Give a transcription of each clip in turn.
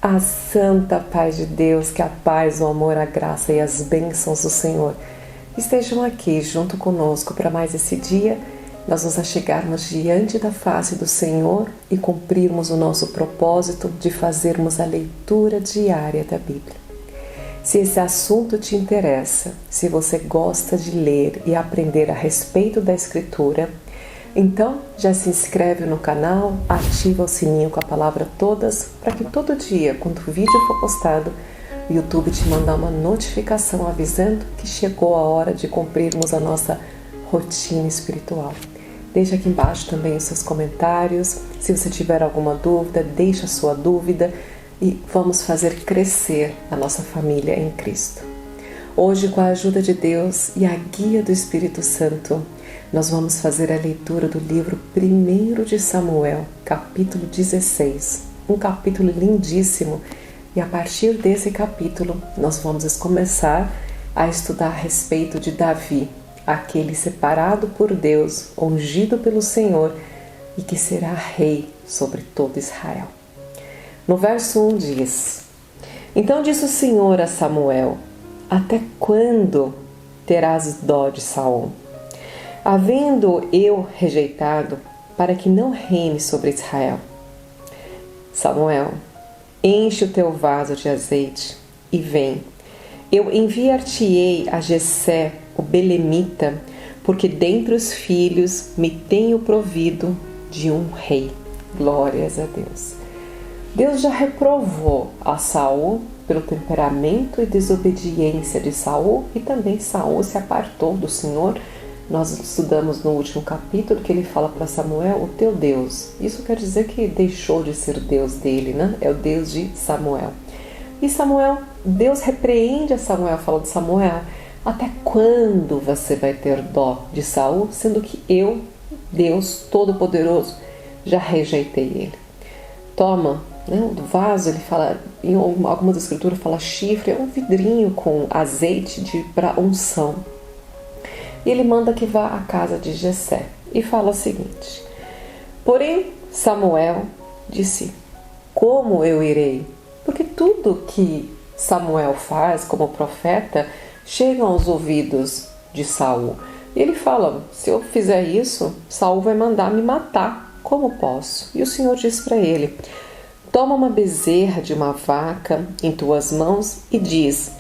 A santa paz de Deus, que a paz, o amor, a graça e as bênçãos do Senhor estejam aqui junto conosco para mais esse dia, nós nos achegarmos diante da face do Senhor e cumprirmos o nosso propósito de fazermos a leitura diária da Bíblia. Se esse assunto te interessa, se você gosta de ler e aprender a respeito da Escritura, então já se inscreve no canal, ativa o sininho com a palavra todas, para que todo dia, quando o vídeo for postado, o YouTube te mandar uma notificação avisando que chegou a hora de cumprirmos a nossa rotina espiritual. Deixa aqui embaixo também os seus comentários. Se você tiver alguma dúvida, deixa a sua dúvida e vamos fazer crescer a nossa família em Cristo. Hoje, com a ajuda de Deus e a guia do Espírito Santo, nós vamos fazer a leitura do livro 1 de Samuel, capítulo 16, um capítulo lindíssimo, e a partir desse capítulo nós vamos começar a estudar a respeito de Davi, aquele separado por Deus, ungido pelo Senhor e que será rei sobre todo Israel. No verso 1 diz: Então disse o Senhor a Samuel: Até quando terás dó de Saul? Havendo eu rejeitado, para que não reine sobre Israel. Samuel, enche o teu vaso de azeite e vem. Eu enviar-te-ei a Jessé, o belemita, porque dentre os filhos me tenho provido de um rei. Glórias a Deus. Deus já reprovou a Saul pelo temperamento e desobediência de Saul, e também Saul se apartou do Senhor. Nós estudamos no último capítulo que ele fala para Samuel, o teu Deus. Isso quer dizer que deixou de ser Deus dele, né? É o Deus de Samuel. E Samuel, Deus repreende a Samuel, falando: Samuel, até quando você vai ter dó de Saul, sendo que eu, Deus Todo-Poderoso, já rejeitei ele? Toma, né, o vaso, ele fala, em algumas escrituras fala chifre, é um vidrinho com azeite para unção. E ele manda que vá à casa de Jessé e fala o seguinte: Porém, Samuel disse: Como eu irei? Porque tudo que Samuel faz como profeta chega aos ouvidos de Saul. E ele fala: se eu fizer isso, Saul vai mandar me matar. Como posso? E o Senhor diz para ele: Toma uma bezerra de uma vaca em tuas mãos e diz: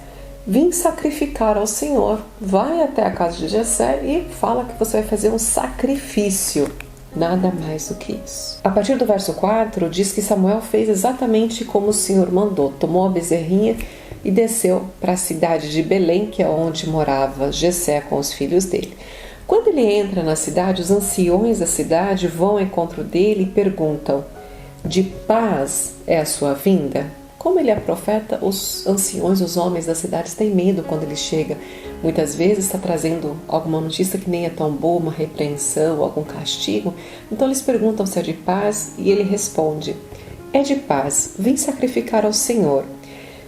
Vim sacrificar ao Senhor. Vai até a casa de Jessé e fala que você vai fazer um sacrifício. Nada mais do que isso. A partir do verso 4, diz que Samuel fez exatamente como o Senhor mandou. Tomou a bezerrinha e desceu para a cidade de Belém, que é onde morava Jessé com os filhos dele. Quando ele entra na cidade, os anciões da cidade vão ao encontro dele e perguntam: De paz é a sua vinda? Como ele é profeta, os anciões, os homens das cidades têm medo quando ele chega. Muitas vezes está trazendo alguma notícia que nem é tão boa, uma repreensão, algum castigo. Então eles perguntam se é de paz e ele responde: É de paz, vim sacrificar ao Senhor.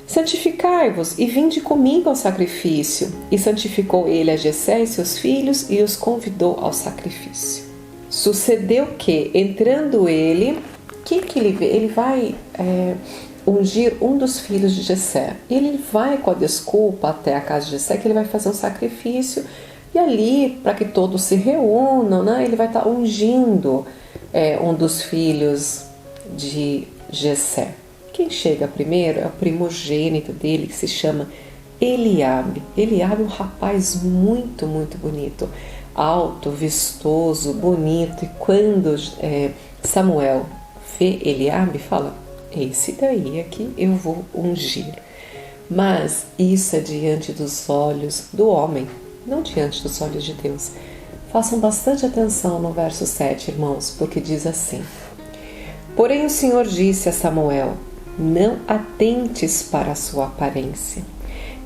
Santificai-vos e vinde comigo ao sacrifício. E santificou ele a Jessé e seus filhos e os convidou ao sacrifício. Sucedeu que, entrando ele, o que ele vê? Ele vai ungir um dos filhos de Jessé. Ele vai com a desculpa até a casa de Jessé que ele vai fazer um sacrifício, e ali, para que todos se reúnam, né, ele vai estar ungindo um dos filhos de Jessé. Quem chega primeiro é o primogênito dele, que se chama Eliabe. Eliabe é um rapaz muito, muito bonito, alto, vistoso, bonito, e quando Samuel vê Eliabe, fala: esse daí é que eu vou ungir. Mas isso é diante dos olhos do homem, não diante dos olhos de Deus. Façam bastante atenção no verso 7, irmãos, porque diz assim: Porém o Senhor disse a Samuel: Não atentes para a sua aparência,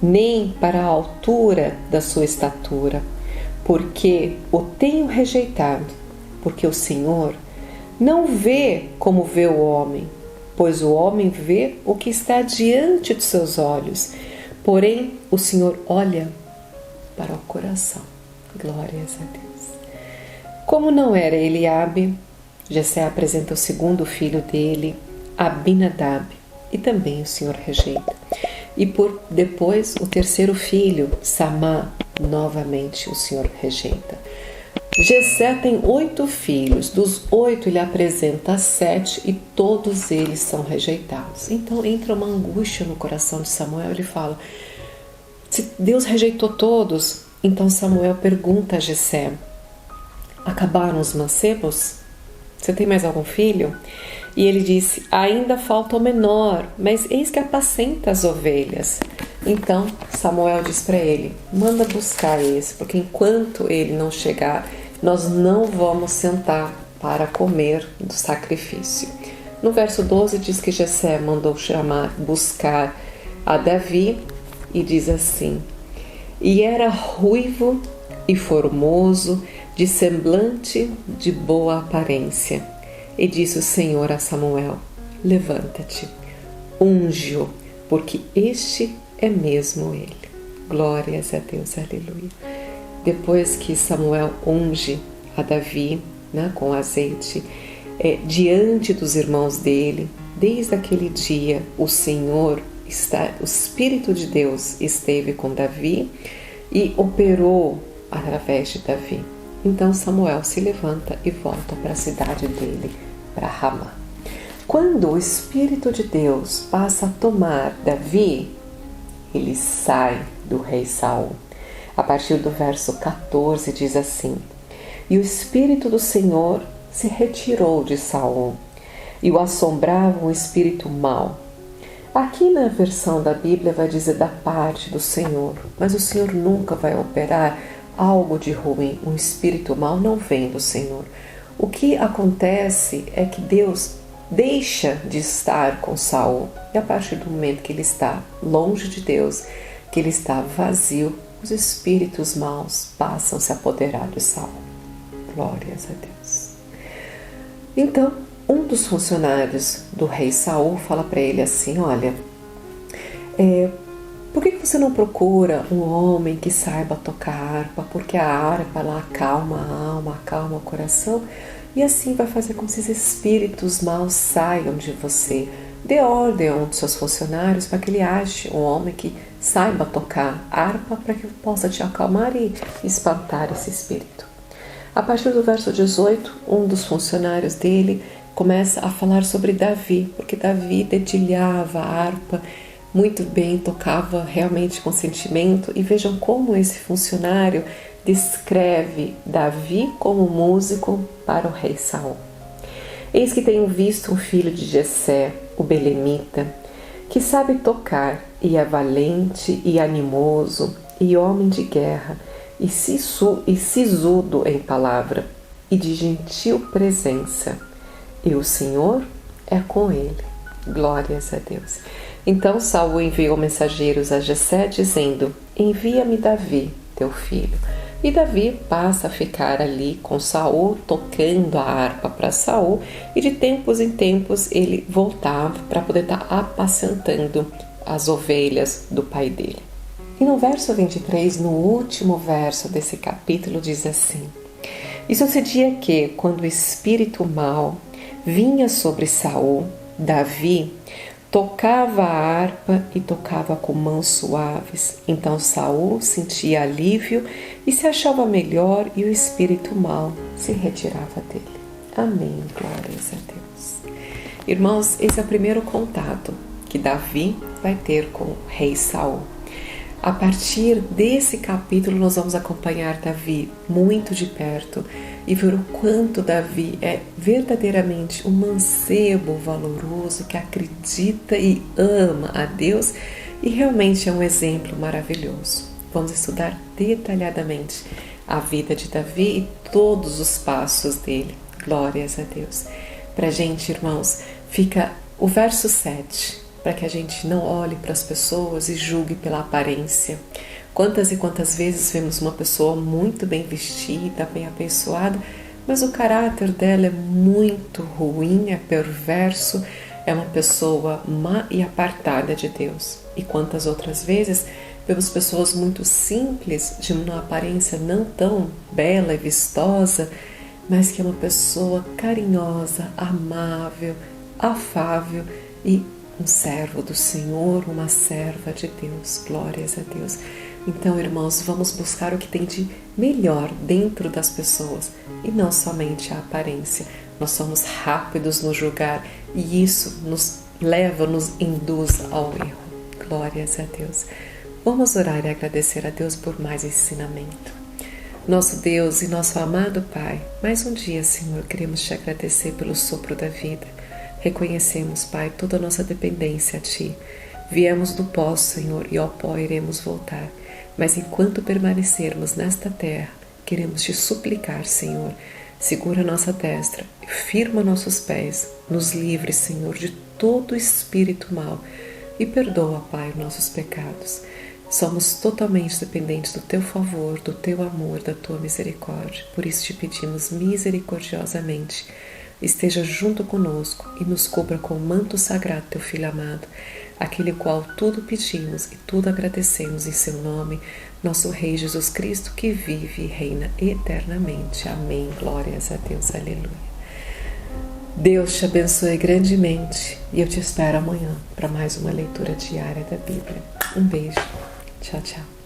nem para a altura da sua estatura, porque o tenho rejeitado, porque o Senhor não vê como vê o homem, pois o homem vê o que está diante de seus olhos, porém o Senhor olha para o coração. Glórias a Deus. Como não era Eliabe, Jessé apresenta o segundo filho dele, Abinadab. e também o Senhor rejeita. E por depois o terceiro filho, Samá, novamente o Senhor rejeita. Jessé tem 8 filhos, dos 8 ele apresenta 7 e todos eles são rejeitados. Então entra uma angústia no coração de Samuel, ele fala, se Deus rejeitou todos, então Samuel pergunta a Jessé, acabaram os mancebos? Você tem mais algum filho? E ele disse, ainda falta o menor, mas eis que apacenta as ovelhas. Então Samuel diz para ele, manda buscar esse, porque enquanto ele não chegar, nós não vamos sentar para comer do sacrifício. No verso 12 diz que Jessé mandou buscar a Davi e diz assim, e era ruivo e formoso, de semblante de boa aparência. E disse o Senhor a Samuel, levanta-te, unge-o, porque este é mesmo ele. Glórias a Deus, aleluia. Depois que Samuel unge a Davi, com azeite, diante dos irmãos dele, desde aquele dia o Espírito de Deus esteve com Davi e operou através de Davi. Então Samuel se levanta e volta para a cidade dele, para Ramá. Quando o Espírito de Deus passa a tomar Davi, ele sai do rei Saul. A partir do verso 14 diz assim, e o Espírito do Senhor se retirou de Saul, e o assombrava um espírito mau. Aqui na versão da Bíblia vai dizer da parte do Senhor, mas o Senhor nunca vai operar algo de ruim, um espírito mau não vem do Senhor. O que acontece é que Deus deixa de estar com Saul, e a partir do momento que ele está longe de Deus, que ele está vazio, os espíritos maus passam a se apoderar de Saul. Glórias a Deus. Então, um dos funcionários do rei Saul fala para ele assim, olha, por que você não procura um homem que saiba tocar harpa? Porque a harpa ela acalma a alma, acalma o coração, e assim vai fazer com que esses espíritos maus saiam de você. Dê ordem a um dos seus funcionários para que ele ache um homem que saiba tocar harpa para que possa te acalmar e espantar esse espírito. A partir do verso 18, um dos funcionários dele começa a falar sobre Davi, porque Davi dedilhava a harpa muito bem, tocava realmente com sentimento, e vejam como esse funcionário descreve Davi como músico para o rei Saul. Eis que tenho visto um filho de Jessé, o belemita, que sabe tocar e é valente e animoso e homem de guerra e sisudo em palavra e de gentil presença, e o Senhor é com ele. Glórias a Deus. Então Saul enviou mensageiros a Jessé dizendo, envia-me Davi, teu filho. E Davi passa a ficar ali com Saul, tocando a harpa para Saul, e de tempos em tempos ele voltava para poder estar apacentando as ovelhas do pai dele. E no verso 23, no último verso desse capítulo, diz assim, e sucedia que, quando o espírito mau vinha sobre Saul, Davi tocava a harpa e tocava com mãos suaves. Então Saul sentia alívio e se achava melhor, e o espírito mau se retirava dele. Amém. Glórias a Deus. Irmãos, esse é o primeiro contato que Davi vai ter com o rei Saul. A partir desse capítulo nós vamos acompanhar Davi muito de perto e ver o quanto Davi é verdadeiramente um mancebo valoroso que acredita e ama a Deus, e realmente é um exemplo maravilhoso. Vamos estudar detalhadamente a vida de Davi e todos os passos dele. Glórias a Deus. Pra gente, irmãos, fica o verso 7, para que a gente não olhe para as pessoas e julgue pela aparência. Quantas e quantas vezes vemos uma pessoa muito bem vestida, bem abençoada, mas o caráter dela é muito ruim, é perverso, é uma pessoa má e apartada de Deus. E quantas outras vezes vemos pessoas muito simples, de uma aparência não tão bela e vistosa, mas que é uma pessoa carinhosa, amável, afável e um servo do Senhor, uma serva de Deus. Glórias a Deus. Então, irmãos, vamos buscar o que tem de melhor dentro das pessoas e não somente a aparência. Nós somos rápidos no julgar e isso nos leva, nos induz ao erro. Glórias a Deus. Vamos orar e agradecer a Deus por mais ensinamento. Nosso Deus e nosso amado Pai, mais um dia, Senhor, queremos te agradecer pelo sopro da vida. Reconhecemos, Pai, toda a nossa dependência a Ti. Viemos do pó, Senhor, e ao pó iremos voltar. Mas enquanto permanecermos nesta terra, queremos te suplicar, Senhor, segura nossa destra, firma nossos pés, nos livre, Senhor, de todo espírito mau e perdoa, Pai, nossos pecados. Somos totalmente dependentes do Teu favor, do Teu amor, da Tua misericórdia. Por isso te pedimos misericordiosamente, esteja junto conosco e nos cubra com o manto sagrado Teu Filho amado, aquele qual tudo pedimos e tudo agradecemos em Seu nome, nosso Rei Jesus Cristo, que vive e reina eternamente. Amém. Glórias a Deus. Aleluia. Deus te abençoe grandemente e eu te espero amanhã para mais uma leitura diária da Bíblia. Um beijo. Tchau, tchau.